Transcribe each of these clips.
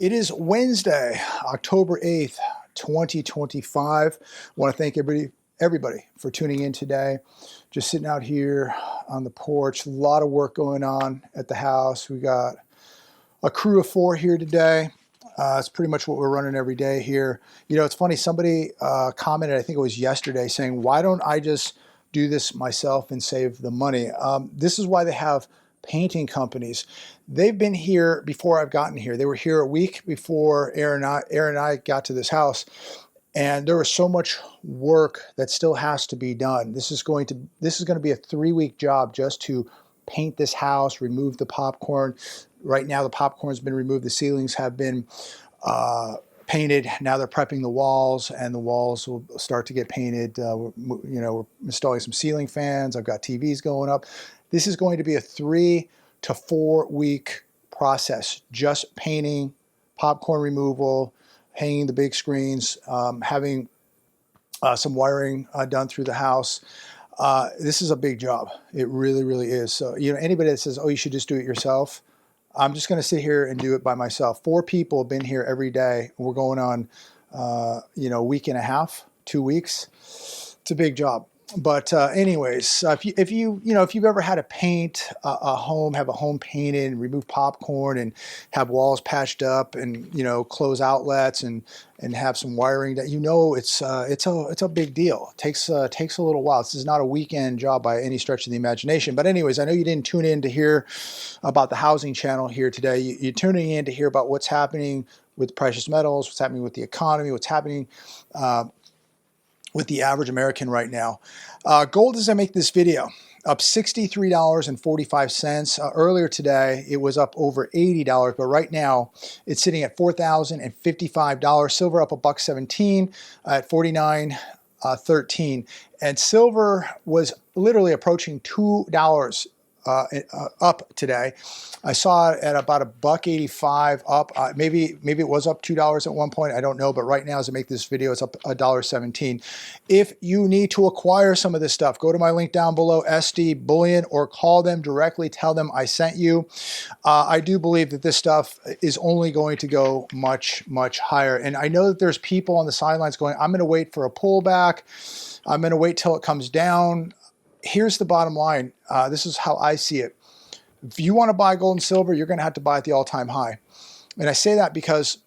It is Wednesday, October 8th, 2025. I want to thank everybody for tuning in today. Just sitting out here on the porch. A lot of work going on at the house. We got a crew of 4 here today. It's pretty much what we're running every day here. You know, it's funny, somebody commented, I think it was yesterday, saying, why don't I just do this myself and save the money? This is why they have painting companies. They've been here before I've gotten here. They were here a week before Aaron and I got to this house. And there was so much work that still has to be done. This is going to be a 3-week job just to paint this house, remove the popcorn. Right now, the popcorn's been removed. The ceilings have been painted. Now they're prepping the walls, and the walls will start to get painted. We're installing some ceiling fans. I've got TVs going up. This is going to be a 3 to 4 week process, just painting, popcorn removal, hanging the big screens, having some wiring done through the house. This is a big job. It really, really is. So, anybody that says, oh, you should just do it yourself, I'm just going to sit here and do it by myself. 4 people have been here every day. We're going on, a week and a half, 2 weeks. It's a big job. But anyways, if you've ever had to paint a home, have a home painted, and remove popcorn, and have walls patched up, and close outlets, and have some wiring, that it's a big deal. It takes a little while. This is not a weekend job by any stretch of the imagination. But anyways, I know you didn't tune in to hear about the housing channel here today. You're tuning in to hear about what's happening with precious metals, what's happening with the economy, what's happening with the average American right now. Gold, as I make this video, up $63.45. Earlier today, it was up over $80, but right now it's sitting at $4,055. Silver up $1.17 at $49.13. And silver was literally approaching $2 up today. I saw it at about $1.85 up. Maybe it was up $2 at one point. I don't know. But right now, as I make this video, it's up $1.17. If you need to acquire some of this stuff, go to my link down below, SD Bullion, or call them directly. Tell them I sent you. I do believe that this stuff is only going to go much, much higher. And I know that there's people on the sidelines going, I'm going to wait for a pullback. I'm going to wait till it comes down. Here's the bottom line. This is how I see it. If you want to buy gold and silver, you're going to have to buy at the all-time high. And I say that because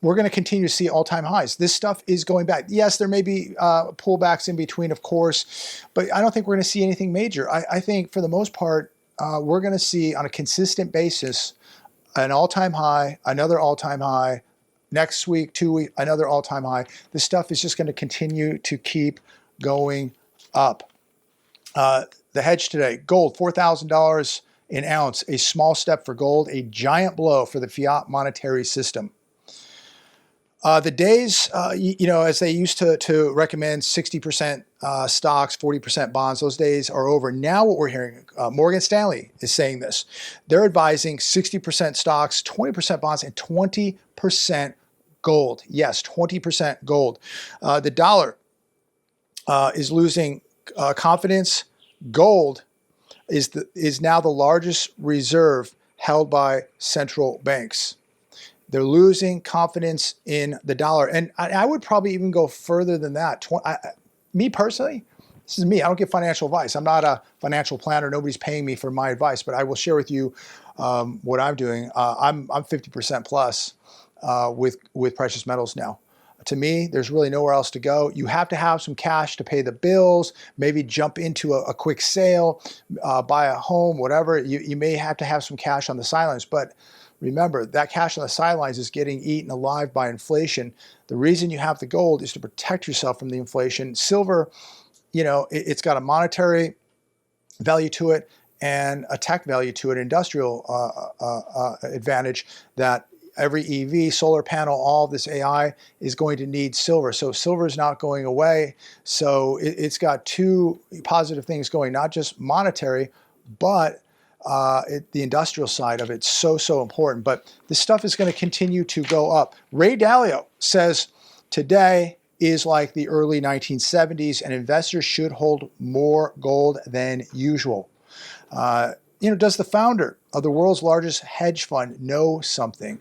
we're going to continue to see all-time highs. This stuff is going back. Yes, there may be pullbacks in between, of course, but I don't think we're going to see anything major. I think for the most part, we're going to see on a consistent basis an all-time high, another all-time high, next week, 2 weeks, another all-time high. This stuff is just going to continue to keep going up. The hedge today, gold, $4,000 an ounce, a small step for gold, a giant blow for the fiat monetary system. The days, as they used to recommend 60% stocks, 40% bonds, those days are over. Now what we're hearing, Morgan Stanley is saying this. They're advising 60% stocks, 20% bonds, and 20% gold. Yes, 20% gold. The dollar is losing confidence. Gold is now the largest reserve held by central banks. They're losing confidence in the dollar. And I would probably even go further than that. Me personally, this is me. I don't give financial advice. I'm not a financial planner. Nobody's paying me for my advice, but I will share with you what I'm doing. I'm 50% plus with precious metals now. To me, there's really nowhere else to go. You have to have some cash to pay the bills, maybe jump into a quick sale, buy a home, whatever. You may have to have some cash on the sidelines, but remember, that cash on the sidelines is getting eaten alive by inflation. The reason you have the gold is to protect yourself from the inflation. Silver, it's got a monetary value to it and a tech value to it, industrial advantage that every EV, solar panel, all this AI is going to need silver. So silver is not going away. So it's got 2 positive things going, not just monetary, but the industrial side of it's so important. But this stuff is going to continue to go up. Ray Dalio says today is like the early 1970s and investors should hold more gold than usual. Does the founder of the world's largest hedge fund know something?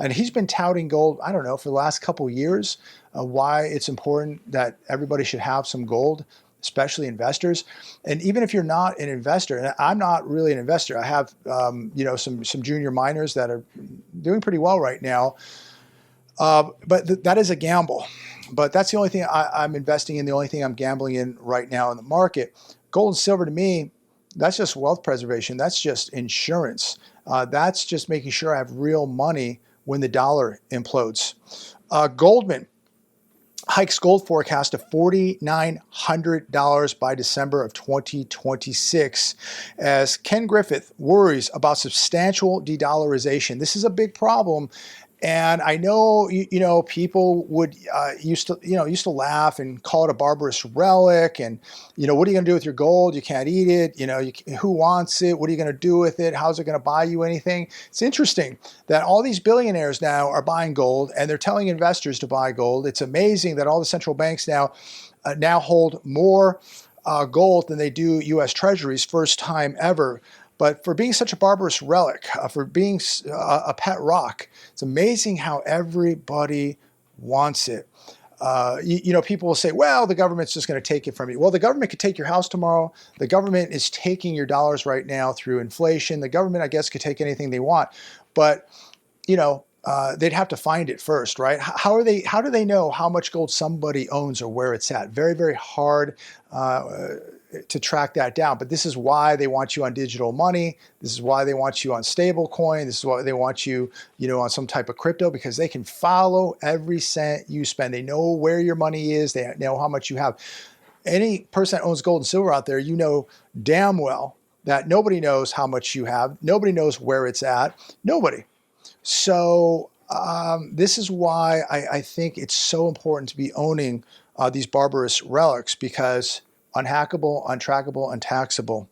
And he's been touting gold, I don't know, for the last couple of years, why it's important that everybody should have some gold, especially investors. And even if you're not an investor, and I'm not really an investor, I have some junior miners that are doing pretty well right now. But that is a gamble. But that's the only thing I'm investing in, the only thing I'm gambling in right now in the market. Gold and silver to me, that's just wealth preservation. That's just insurance. That's just making sure I have real money when the dollar implodes. Goldman hikes gold forecast to $4,900 by December of 2026 as Ken Griffith worries about substantial de-dollarization. This is a big problem. And I know, people would used to laugh and call it a barbarous relic. And, what are you going to do with your gold? You can't eat it. Who wants it? What are you going to do with it? How's it going to buy you anything? It's interesting that all these billionaires now are buying gold and they're telling investors to buy gold. It's amazing that all the central banks now hold more gold than they do U.S. Treasuries, first time ever. But for being such a barbarous relic, for being a pet rock, it's amazing how everybody wants it. People will say, well, the government's just going to take it from you. Well, the government could take your house tomorrow. The government is taking your dollars right now through inflation. The government, I guess, could take anything they want. But, they'd have to find it first, right? How do they know how much gold somebody owns or where it's at? Very, very hard to track that down. But this is why they want you on digital money. This is why they want you on stable coin. This is why they want you, on some type of crypto, because they can follow every cent you spend. They know where your money is. They know how much you have. Any person that owns gold and silver out there, you know damn well that nobody knows how much you have. Nobody knows where it's at. Nobody. So this is why I think it's so important to be owning these barbarous relics, because unhackable, untrackable, untaxable.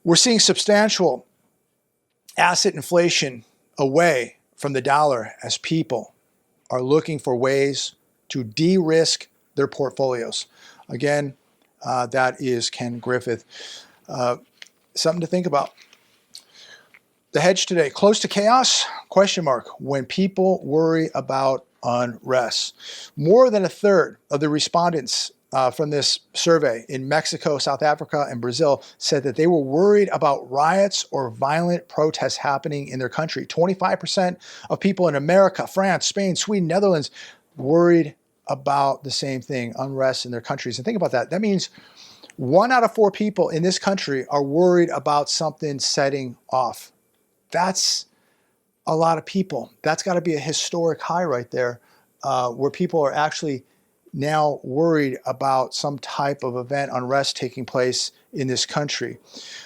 We're seeing substantial asset inflation away from the dollar as people are looking for ways to de-risk their portfolios. Again, that is Ken Griffith. Something to think about. The hedge today, close to chaos? Question mark. When people worry about unrest. More than a third of the respondents from this survey in Mexico, South Africa, and Brazil said that they were worried about riots or violent protests happening in their country. 25% of people in America, France, Spain, Sweden, Netherlands, worried about the same thing, unrest in their countries. And think about that. That means 1 out of 4 people in this country are worried about something setting off. That's a lot of people. That's got to be a historic high right there, where people are actually now worried about some type of event, unrest taking place in this country.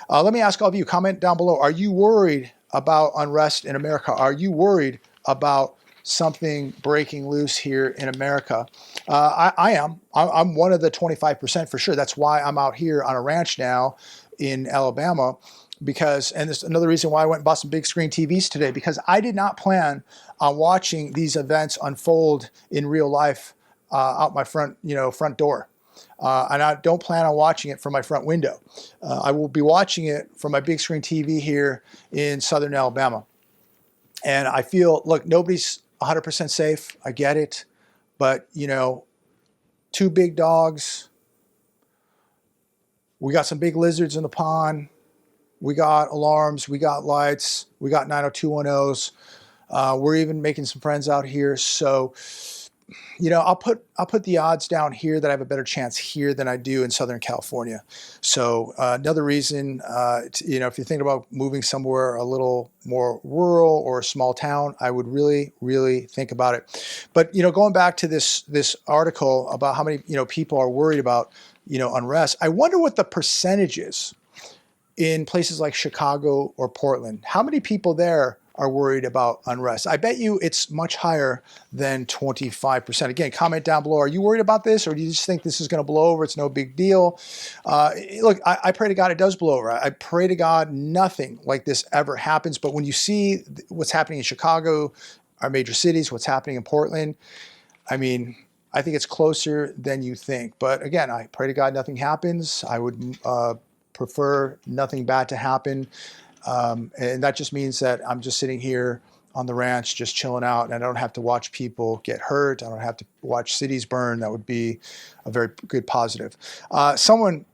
Let me ask all of you, comment down below. Are you worried about unrest in America? Are you worried about something breaking loose here in America? I am. I'm one of the 25% for sure. That's why I'm out here on a ranch now in Alabama. And this is another reason why I went and bought some big screen TVs today, because I did not plan on watching these events unfold in real life out my front door. And I don't plan on watching it from my front window. I will be watching it from my big screen TV here in Southern Alabama. And I feel, look, nobody's 100% safe. I get it. But, 2 big dogs. We got some big lizards in the pond. We got alarms, we got lights, we got 90210s. We're even making some friends out here. So, I'll put the odds down here that I have a better chance here than I do in Southern California. So another reason, if you're thinking about moving somewhere a little more rural or a small town, I would really, really think about it. But, going back to this article about how many, people are worried about, unrest, I wonder what the percentage is in places like Chicago or Portland. How many people there are worried about unrest? I bet you it's much higher than 25%. Again, comment down below. Are you worried about this, or do you just think this is going to blow over? It's no big deal. Look, I pray to God it does blow over. I pray to God nothing like this ever happens. But when you see what's happening in Chicago, our major cities, what's happening in Portland, I think it's closer than you think. But again, I pray to God nothing happens. I would prefer nothing bad to happen. And that just means that I'm just sitting here on the ranch, just chilling out, and I don't have to watch people get hurt. I don't have to watch cities burn. That would be a very good positive. Someone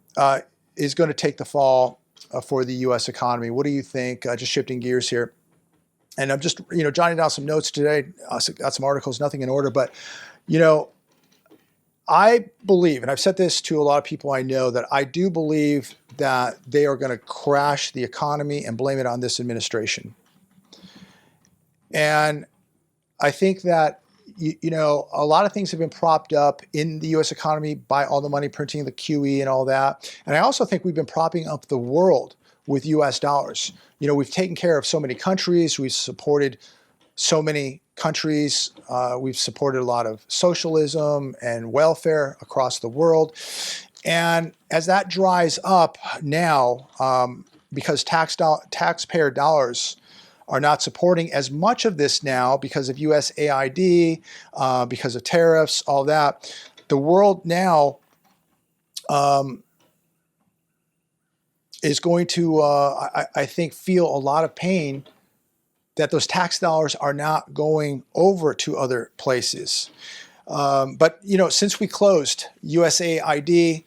is going to take the fall for the U.S. economy. What do you think? Just shifting gears here. And I'm just, jotting down some notes today. Got some articles, nothing in order, but, I believe, and I've said this to a lot of people I know, that I do believe that they are going to crash the economy and blame it on this administration. And I think that, a lot of things have been propped up in the U.S. economy by all the money printing, the QE and all that. And I also think we've been propping up the world with U.S. dollars. We've taken care of so many countries. We've supported so many countries. We've supported a lot of socialism and welfare across the world. And as that dries up now, because taxpayer dollars are not supporting as much of this now because of USAID, because of tariffs, all that, the world now is going to, I think, feel a lot of pain that those tax dollars are not going over to other places. But, since we closed USAID,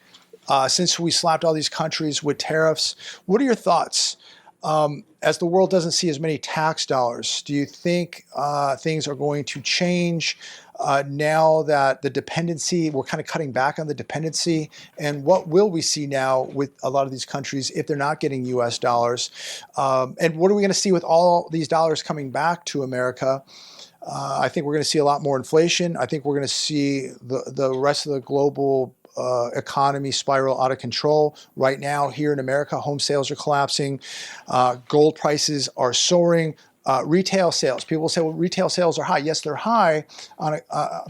since we slapped all these countries with tariffs, what are your thoughts? As the world doesn't see as many tax dollars, do you think things are going to change now that the dependency, we're kind of cutting back on the dependency? And what will we see now with a lot of these countries if they're not getting US dollars? And what are we going to see with all these dollars coming back to America? I think we're going to see a lot more inflation. I think we're going to see the rest of the global economy spiral out of control. Right now, here in America, home sales are collapsing. Gold prices are soaring. Retail sales. People say, well, retail sales are high. Yes, they're high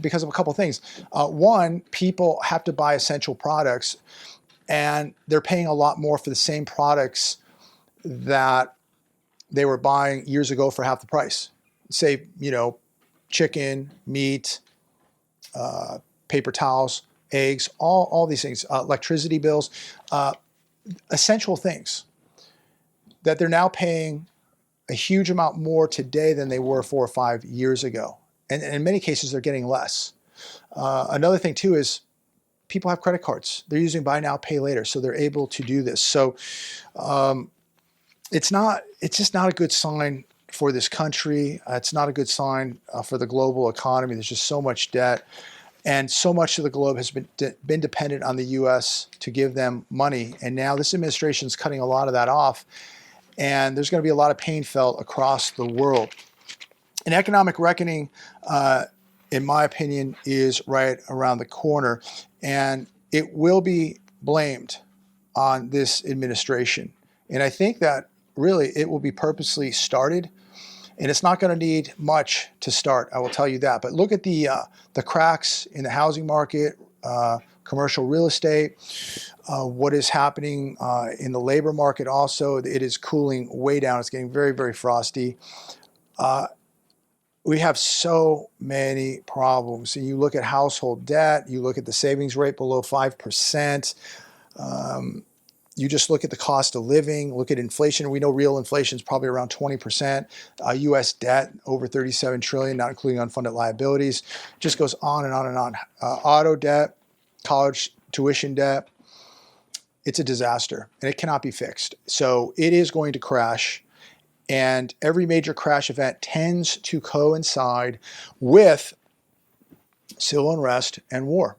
because of a couple of things. One, people have to buy essential products, and they're paying a lot more for the same products that they were buying years ago for half the price. Say, chicken, meat, paper towels, eggs, all these things, electricity bills, essential things that they're now paying a huge amount more today than they were 4 or 5 years ago. And in many cases, they're getting less. Another thing too is people have credit cards. They're using buy now, pay later. So they're able to do this. So it's just not a good sign for this country. It's not a good sign for the global economy. There's just so much debt. And so much of the globe has been dependent on the U.S. to give them money. And now this administration is cutting a lot of that off. And there's going to be a lot of pain felt across the world. An economic reckoning, in my opinion, is right around the corner. And it will be blamed on this administration. And I think that really it will be purposely started. And it's not going to need much to start, I will tell you that. But look at the cracks in the housing market, commercial real estate, what is happening in the labor market also. It is cooling way down. It's getting very, very frosty. We have so many problems. And you look at household debt, you look at the savings rate below 5%. You just look at the cost of living, look at inflation. We know real inflation is probably around 20%. U.S. debt over $37 trillion, not including unfunded liabilities. Just goes on and on and on. Auto debt, college tuition debt. It's a disaster, and it cannot be fixed. So it is going to crash, and every major crash event tends to coincide with civil unrest and war.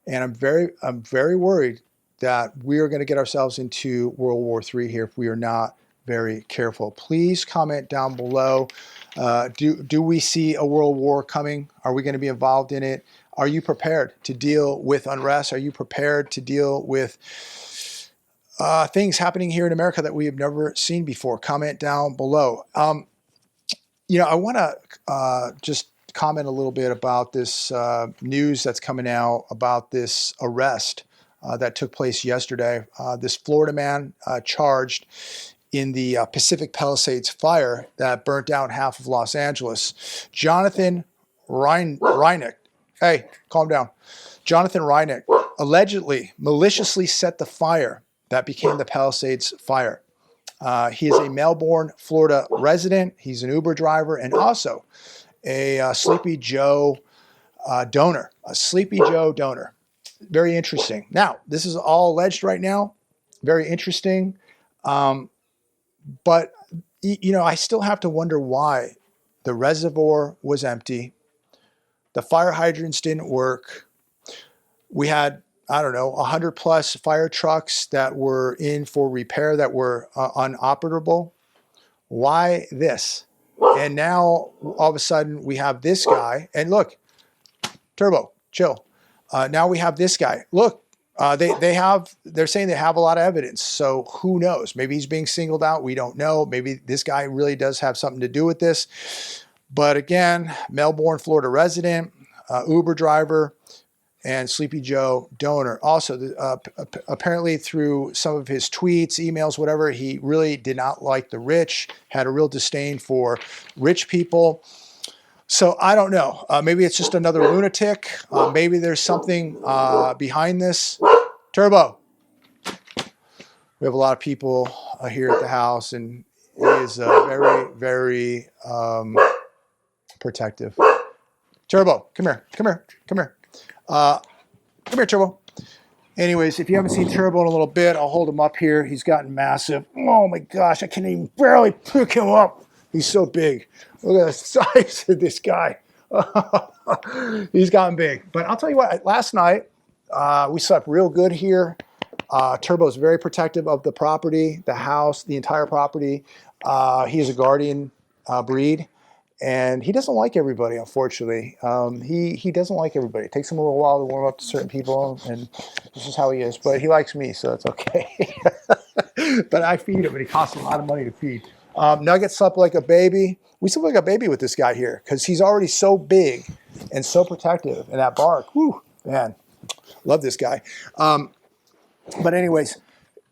And I'm very worried that we are going to get ourselves into World War III here if we are not very careful. Please comment down below. Do we see a world war coming? Are we going to be involved in it? Are you prepared to deal with unrest? Are you prepared to deal with things happening here in America that we have never seen before? Comment down below. I want to just comment a little bit about this news that's coming out about this arrest that took place yesterday. This Florida man charged in the Pacific Palisades fire that burnt down half of Los Angeles. Jonathan Reinick. Hey, calm down. Jonathan Reinick allegedly maliciously set the fire that became the Palisades fire. He is a Melbourne, Florida resident. He's an Uber driver and also a Sleepy Joe donor. A Sleepy Joe donor. Very interesting. Now, this is all alleged right now. Very interesting. But, you know, I still have to wonder why the reservoir was empty. The fire hydrants didn't work. We had, I don't know, 100 plus fire trucks that were in for repair that were unoperable. Why this? And now all of a sudden we have this guy. And look, Turbo, chill. Now we have this guy. Look, they're saying they have a lot of evidence. So who knows? Maybe he's being singled out. We don't know. Maybe this guy really does have something to do with this. But again, Melbourne, Florida resident, Uber driver, and Sleepy Joe donor. Also, apparently through some of his tweets, emails, whatever, he really did not like the rich, had a real disdain for rich people. So I don't know. Maybe it's just another lunatic. Maybe there's something behind this. Turbo. We have a lot of people here at the house, and he is very, very protective. Turbo, come here, come here, come here. Come here, Turbo. Anyways, if you haven't seen Turbo in a little bit, I'll hold him up here. He's gotten massive. Oh my gosh, I can even barely pick him up. He's so big. Look at the size of this guy. He's gotten big. But I'll tell you what, last night, we slept real good here. Turbo's very protective of the property, the house, the entire property. He is a guardian breed. And he doesn't like everybody, unfortunately. He doesn't like everybody. It takes him a little while to warm up to certain people, and this is how he is. But he likes me, so it's okay. But I feed him, and he costs a lot of money to feed. Nugget slept like a baby. We slept like a baby with this guy here because he's already so big and so protective. And that bark, whoo, man, love this guy. But anyways,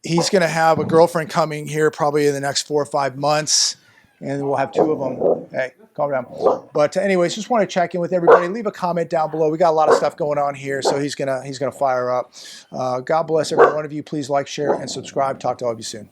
he's going to have a girlfriend coming here probably in the next 4 or 5 months, and we'll have 2 of them. Hey, calm down. But anyways, just want to check in with everybody. Leave a comment down below. We got a lot of stuff going on here, so he's gonna fire up. God bless every one of you. Please like, share, and subscribe. Talk to all of you soon.